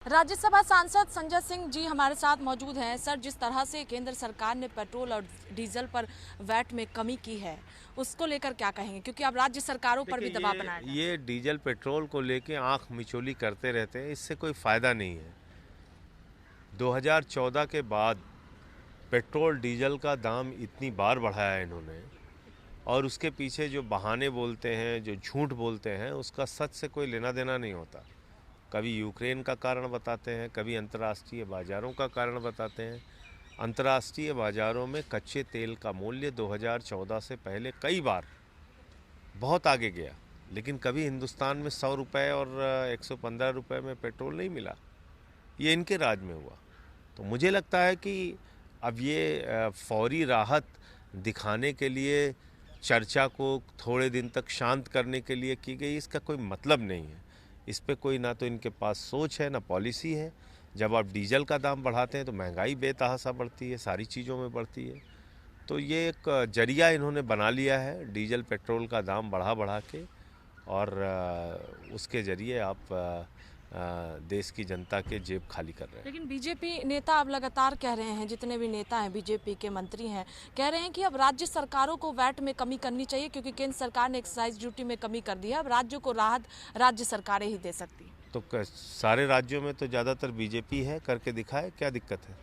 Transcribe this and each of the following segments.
राज्यसभा सांसद संजय सिंह जी हमारे साथ मौजूद हैं। सर, जिस तरह से केंद्र सरकार ने पेट्रोल और डीजल पर वैट में कमी की है, उसको लेकर क्या कहेंगे? क्योंकि अब राज्य सरकारों पर भी दबाव बनाया जा रहा है। ये डीजल पेट्रोल को लेके आंख मिचौली करते रहते हैं, इससे कोई फ़ायदा नहीं है। 2014 के बाद पेट्रोल डीजल का दाम इतनी बार बढ़ाया है इन्होंने, और उसके पीछे जो बहाने बोलते हैं, जो झूठ बोलते हैं, उसका सच से कोई लेना देना नहीं होता। कभी यूक्रेन का कारण बताते हैं, कभी अंतर्राष्ट्रीय बाज़ारों का कारण बताते हैं। अंतर्राष्ट्रीय बाज़ारों में कच्चे तेल का मूल्य 2014 से पहले कई बार बहुत आगे गया, लेकिन कभी हिंदुस्तान में 100 रुपये और 115 रुपये में पेट्रोल नहीं मिला। ये इनके राज में हुआ। तो मुझे लगता है कि अब ये फौरी राहत दिखाने के लिए, चर्चा को थोड़े दिन तक शांत करने के लिए की गई, इसका कोई मतलब नहीं है। इस पे कोई ना तो इनके पास सोच है, ना पॉलिसी है। जब आप डीजल का दाम बढ़ाते हैं तो महंगाई बेतहाशा बढ़ती है, सारी चीज़ों में बढ़ती है। तो ये एक जरिया इन्होंने बना लिया है, डीजल पेट्रोल का दाम बढ़ा बढ़ा के, और उसके ज़रिए आप देश की जनता के जेब खाली कर रहे हैं। लेकिन बीजेपी नेता अब लगातार कह रहे हैं, जितने भी नेता हैं बीजेपी के मंत्री हैं, कह रहे हैं कि अब राज्य सरकारों को वैट में कमी करनी चाहिए, क्योंकि केंद्र सरकार ने एक्साइज ड्यूटी में कमी कर दी है। अब राज्यों को राहत राज्य सरकारें ही दे सकती हैं। तो सारे राज्यों में तो ज़्यादातर बीजेपी है, करके दिखाए, क्या दिक्कत है?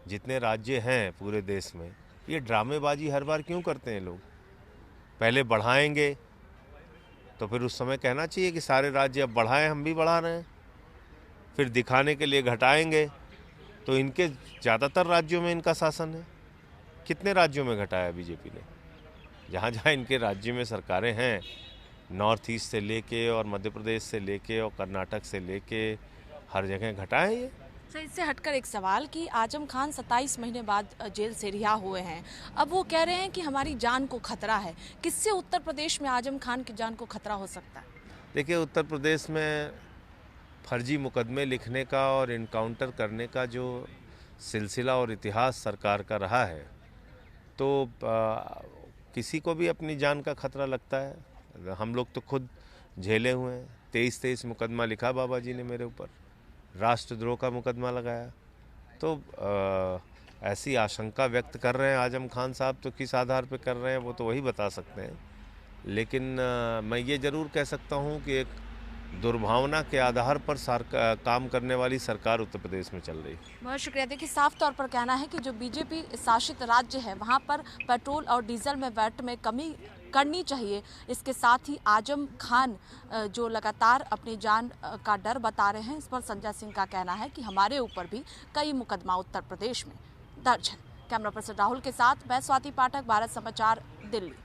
जितने राज्य हैं पूरे देश में, ये ड्रामेबाजी हर बार क्यों करते हैं लोग? पहले बढ़ाएंगे तो फिर उस समय कहना चाहिए कि सारे राज्य अब बढ़ाएं, हम भी बढ़ा रहे हैं। फिर दिखाने के लिए घटाएंगे, तो इनके ज़्यादातर राज्यों में इनका शासन है। कितने राज्यों में घटाया बीजेपी ने? जहाँ जहाँ इनके राज्य में सरकारें हैं, नॉर्थ ईस्ट से लेके और मध्य प्रदेश से लेके और कर्नाटक से लेके, हर जगह घटाएं ये। सर, इससे हटकर एक सवाल कि आजम खान 27 महीने बाद जेल से रिहा हुए हैं। अब वो कह रहे हैं कि हमारी जान को खतरा है। किससे उत्तर प्रदेश में आजम खान की जान को खतरा हो सकता है? देखिए, उत्तर प्रदेश में फर्जी मुकदमे लिखने का और इनकाउंटर करने का जो सिलसिला और इतिहास सरकार का रहा है, तो किसी को भी अपनी जान का खतरा लगता है। हम लोग तो खुद झेले हुए हैं। 23 मुकदमा लिखा बाबा जी ने मेरे ऊपर, राष्ट्रद्रोह का मुकदमा लगाया। तो ऐसी आशंका व्यक्त कर रहे हैं आजम खान साहब, तो किस आधार पे कर रहे हैं वो तो वही बता सकते हैं। लेकिन मैं ये ज़रूर कह सकता हूँ कि एक दुर्भावना के आधार पर काम करने वाली सरकार उत्तर प्रदेश में चल रही है। बहुत शुक्रिया। देखिए, साफ तौर पर कहना है कि जो बीजेपी शासित राज्य है, वहाँ पर पेट्रोल और डीजल में वैट में कमी करनी चाहिए। इसके साथ ही आजम खान जो लगातार अपनी जान का डर बता रहे हैं, इस पर संजय सिंह का कहना है कि हमारे ऊपर भी कई मुकदमा उत्तर प्रदेश में दर्ज है। कैमरा पर्सन राहुल के साथ मैं स्वाति पाठक, भारत समाचार, दिल्ली।